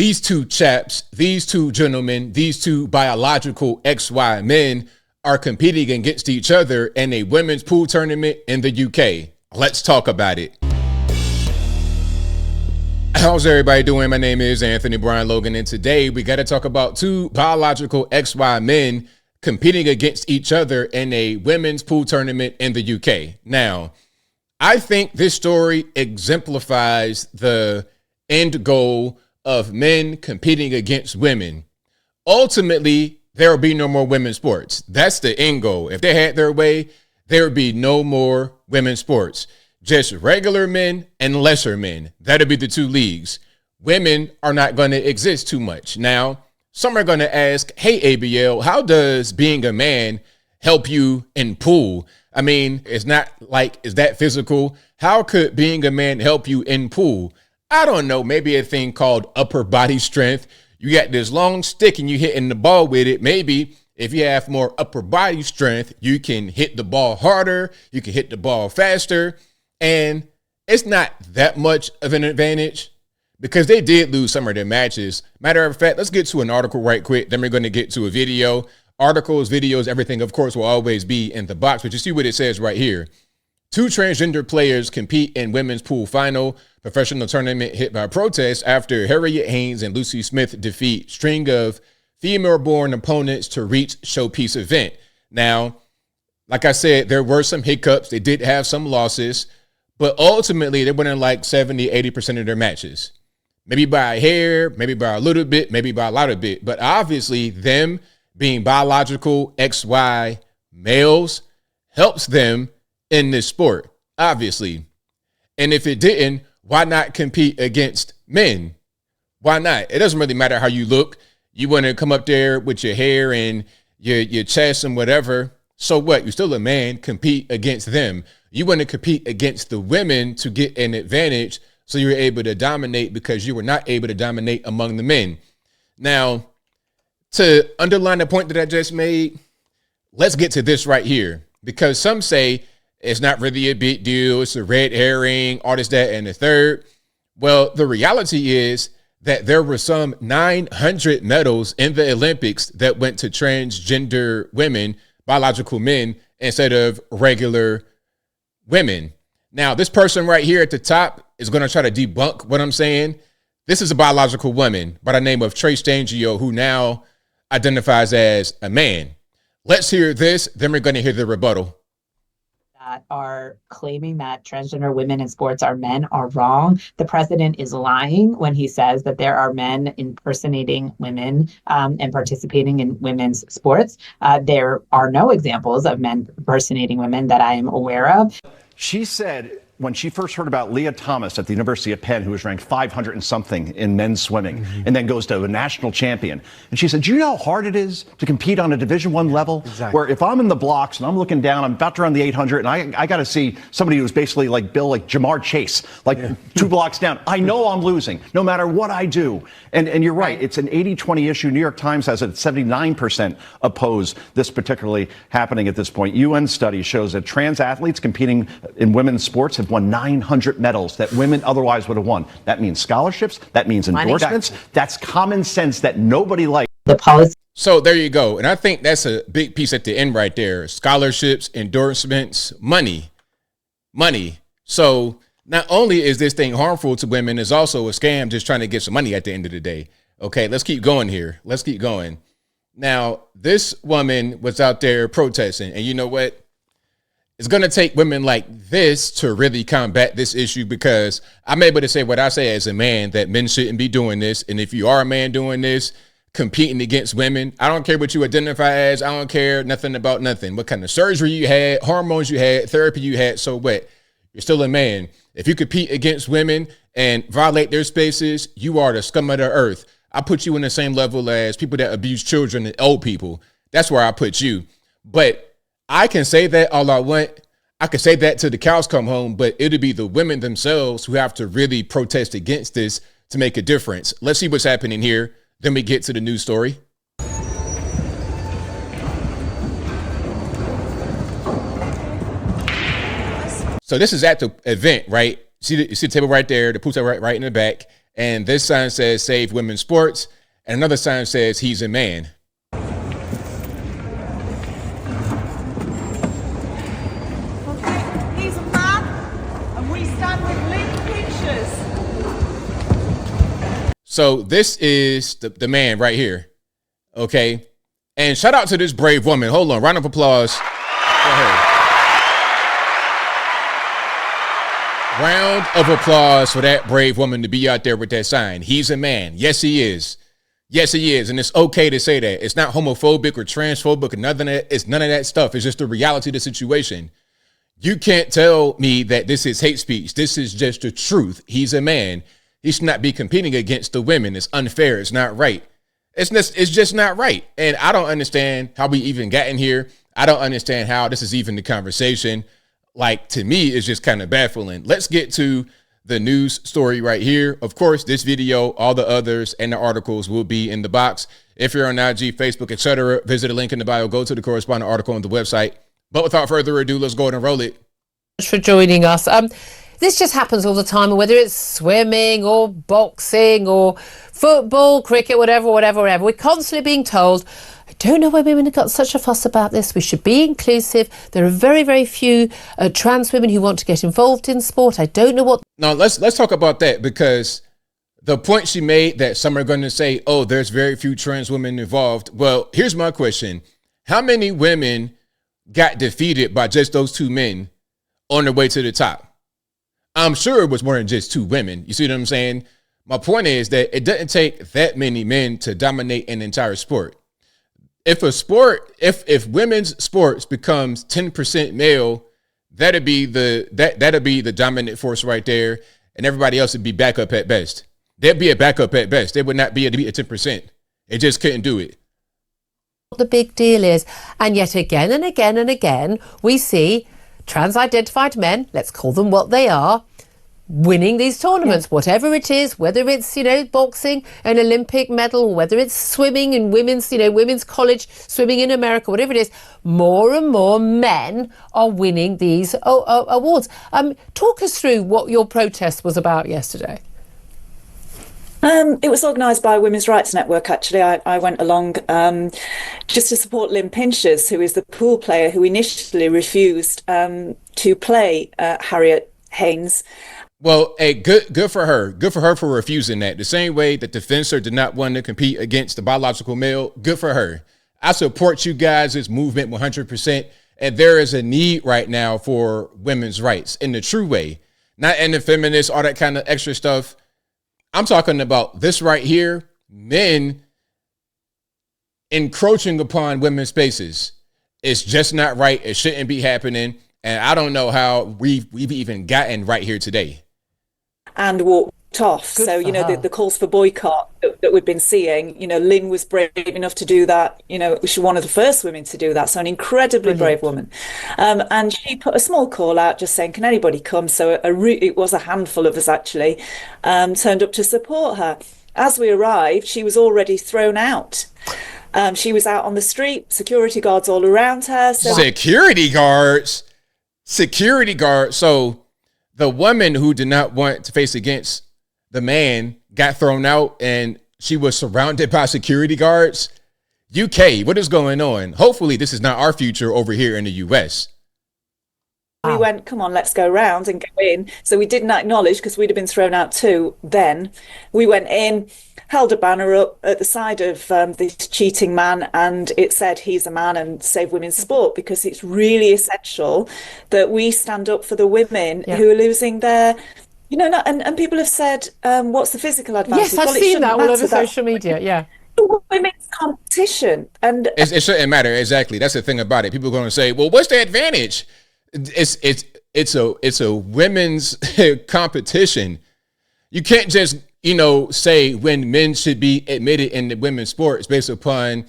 these two chaps, these two gentlemen, these two biological XY men are competing against each other in a women's pool tournament in the UK. Let's talk about it. How's everybody doing? My name is Anthony Brian Logan, and today we got to talk about two biological XY men competing against each other in a women's pool tournament in the UK. Now, I think this story exemplifies the end goal of men competing against women. Ultimately, there will be no more women's sports. That's the end goal. If they had their way, there would be no more women's sports. Just regular men and lesser men. That'll be the two leagues. Women are not going to exist too much. Now, some are going to ask, hey, ABL, how does being a man help you in pool? I mean, it's not like, is that physical? How could being a man help you in pool? I don't know. Maybe a thing called upper body strength. You got this long stick and you hitting the ball with it. Maybe if you have more upper body strength, you can hit the ball harder. You can hit the ball faster. And it's not that much of an advantage because they did lose some of their matches. Matter of fact, let's get to an article right quick. Then we're going to get to a video. Articles, videos, everything, of course, will always be in the box. But you see what it says right here. Two transgender players compete in women's pool final. Professional tournament hit by protest after Harriet Haynes and Lucy Smith defeat string of female-born opponents to reach showpiece event. Now, like I said, there were some hiccups. They did have some losses. But ultimately, they winning like 70, 80% of their matches. Maybe by a hair, maybe by a little bit, maybe by a lot of bit. But obviously, them being biological XY males helps them in this sport, obviously. And if it didn't, why not compete against men? Why not? It doesn't really matter how you look. You want to come up there with your hair and your chest and whatever. So what? You're still a man. Compete against them. You want to compete against the women to get an advantage so you're able to dominate because you were not able to dominate among the men. Now, to underline the point that I just made, let's get to this right here because some say it's not really a big deal. It's a red herring, all this, that, and the third. Well, the reality is that there were some 900 medals in the Olympics that went to transgender women, biological men, instead of regular women. Now, this person right here at the top is going to try to debunk what I'm saying. This is a biological woman by the name of Trace Stangio, who now identifies as a man. Let's hear this, then we're going to hear the rebuttal. That are claiming that transgender women in sports are men are wrong. The president is lying when he says that there are men impersonating women and participating in women's sports. There are no examples of men impersonating women that I am aware of. She said when she first heard about Leah Thomas at the University of Penn, who was ranked 500 and something in men's swimming, and then goes to a national champion. And she said, do you know how hard it is to compete on a Division I level? Exactly. Where if I'm in the blocks and I'm looking down, I'm about to run the 800, and I got to see somebody who's basically like Bill, like Jamar Chase, like 2 blocks down. I know I'm losing no matter what I do. And you're right. It's an 80-20 issue. New York Times has it 79% oppose this particularly happening at this point. UN study shows that trans athletes competing in women's sports have won 900 medals that women otherwise would have won. That means scholarships. That means endorsements. That's common sense that nobody likes. The policy. So there you go. And I think that's a big piece at the end right there. Scholarships, endorsements, money. So not only is this thing harmful to women, it's also a scam just trying to get some money at the end of the day. Okay, let's keep going here. Let's keep going. Now, this woman was out there protesting, and you know what? It's going to take women like this to really combat this issue because I'm able to say what I say as a man, that men shouldn't be doing this. And if you are a man doing this, competing against women, I don't care what you identify as. I don't care nothing about nothing. What kind of surgery you had, hormones you had, therapy you had. So what? You're still a man. If you compete against women and violate their spaces, you are the scum of the earth. I put you in the same level as people that abuse children and old people. That's where I put you. But I can say that all I want. I could say that till the cows come home, but it'll be the women themselves who have to really protest against this to make a difference. Let's see what's happening here. Then we get to the news story. So this is at the event, right? See the table right there, the pool table right in the back. And this sign says save women's sports. And another sign says he's a man. He's a man, and we stand with Lynn Pinchers. So this is the man right here. Okay. And shout out to this brave woman. Hold on. Round of applause for her. Round of applause for that brave woman to be out there with that sign. He's a man. Yes, he is. Yes, he is. And it's okay to say that. It's not homophobic or transphobic or nothing. It's none of that stuff. It's just the reality of the situation. You can't tell me that this is hate speech. This is just the truth. He's a man. He should not be competing against the women. It's unfair. It's not right. It's just not right. And I don't understand how we even got in here. I don't understand how this is even the conversation. Like, to me, it's just kind of baffling. Let's get to the news story right here. Of course, this video, all the others, and the articles will be in the box. If you're on IG, Facebook, etc., visit the link in the bio. Go to the corresponding article on the website. But without further ado, let's go ahead and roll it. For joining us. This just happens all the time, whether it's swimming or boxing or football, cricket, whatever. We're constantly being told, I don't know why women have got such a fuss about this. We should be inclusive. There are very, very few trans women who want to get involved in sport. I don't know what. Now, let's talk about that, because the point she made that some are going to say, oh, there's very few trans women involved. Well, here's my question. How many women got defeated by just those two men on their way to the top? I'm sure it was more than just two women. You see what I'm saying? My point is that it doesn't take that many men to dominate an entire sport. If if women's sports becomes 10% male, that'd be the dominant force right there, and everybody else would be backup at best. They'd be a backup at best. They would not be able to be at 10%. It just couldn't do it. What the big deal is. And yet again and again and again, we see trans-identified men, let's call them what they are, winning these tournaments, whatever it is, whether it's, boxing, an Olympic medal, whether it's swimming in women's, women's college swimming in America, whatever it is, more and more men are winning these awards. Talk us through what your protest was about yesterday. It was organised by Women's Rights Network, actually. I went along just to support Lynn Pinchers, who is the pool player who initially refused to play Harriet Haynes. Well, hey, good for her. Good for her for refusing that. The same way that the fencer did not want to compete against the biological male, good for her. I support you guys' movement 100%. And there is a need right now for women's rights in the true way, not in the feminist, all that kind of extra stuff. I'm talking about this right here, men encroaching upon women's spaces. It's just not right. It shouldn't be happening. And I don't know how we've even gotten right here today. And walked off. Good so, for her. the calls for boycott that we've been seeing, Lynn was brave enough to do that. She was one of the first women to do that. So an incredibly brave woman. And she put a small call out just saying, can anybody come? So it was a handful of us actually turned up to support her. As we arrived, she was already thrown out. She was out on the street, security guards all around her. So Security guards. So the woman who did not want to face against the man got thrown out, and she was surrounded by security guards. UK, what is going on? Hopefully this is not our future over here in the US. we went, come on, let's go round and go in. So we didn't acknowledge, because we'd have been thrown out too then. We went in, held a banner up at the side of this cheating man, and it said, he's a man and save women's sport, because it's really essential that we stand up for the women who are losing their, and people have said, what's the physical advantage? Yes, I've seen that all over social media, yeah. Women's competition. And it shouldn't matter. Exactly. That's the thing about it. People are going to say, well, what's the advantage? It's a women's competition. You can't just, say when men should be admitted in the women's sports based upon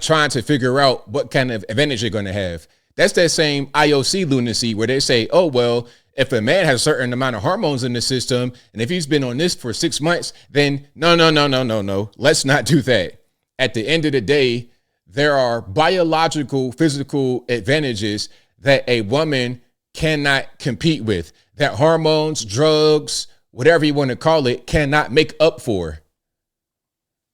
trying to figure out what kind of advantage you're going to have. That's that same IOC lunacy where they say, oh, well, if a man has a certain amount of hormones in the system, and if he's been on this for 6 months, then no. Let's not do that. At the end of the day, there are biological, physical advantages that a woman cannot compete with. That hormones, drugs, whatever you want to call it, cannot make up for?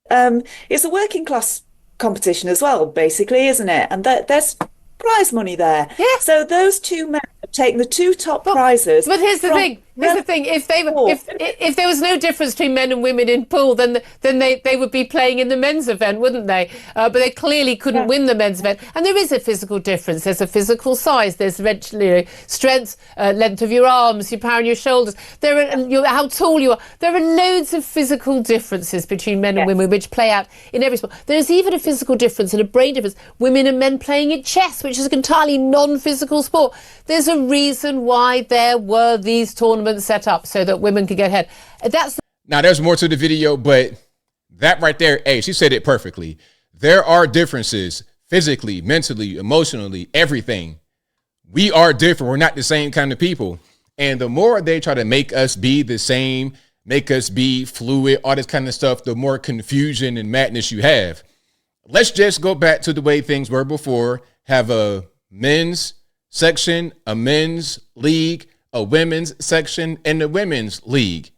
It's a working class competition as well, basically, isn't it? And there's prize money there. Yeah. So those two men have taken the two top prizes. But here's the thing. If there was no difference between men and women in pool, then they would be playing in the men's event, wouldn't they? But they clearly couldn't win the men's event. And there is a physical difference. There's a physical size. There's eventually strength, length of your arms, your power in your shoulders. How tall you are. There are loads of physical differences between men and women which play out in every sport. There's even a physical difference and a brain difference. Women and men playing at chess, which is an entirely non-physical sport. There's a reason why there were these tournaments set up so that women could get ahead. Now, there's more to the video, but that right there, hey, she said it perfectly. There are differences physically, mentally, emotionally, everything. We are different. We're not the same kind of people. And the more they try to make us be the same, make us be fluid, all this kind of stuff, the more confusion and madness you have. Let's just go back to the way things were before. Have a men's section, a men's league, a women's section, and a women's league.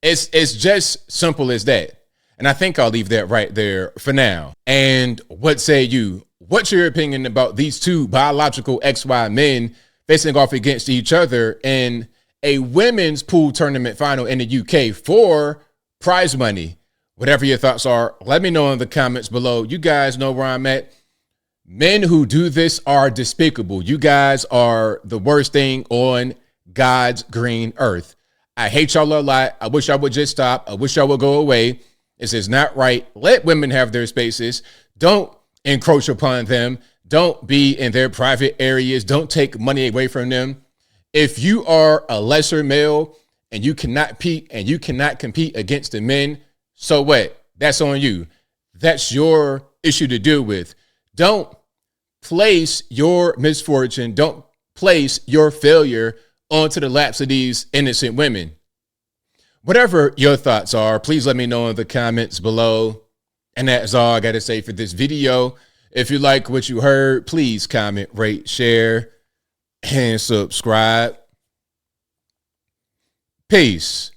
It's just simple as that. And I think I'll leave that right there for now. And what say you? What's your opinion about these two biological XY men facing off against each other in a women's pool tournament final in the UK for prize money? Whatever your thoughts are, let me know in the comments below. You guys know where I'm at. Men who do this are despicable. You guys are the worst thing on God's green earth. I hate y'all a lot. I wish I would just stop. I wish y'all would go away. This is not right. Let women have their spaces. Don't encroach upon them. Don't be in their private areas. Don't take money away from them. If you are a lesser male and you cannot compete against the men, so what? That's on you. That's your issue to deal with. Don't place your misfortune, don't place your failure onto the laps of these innocent women. Whatever your thoughts are, please let me know in the comments below. And that's all I got to say for this video. If you like what you heard, please comment, rate, share, and subscribe. Peace.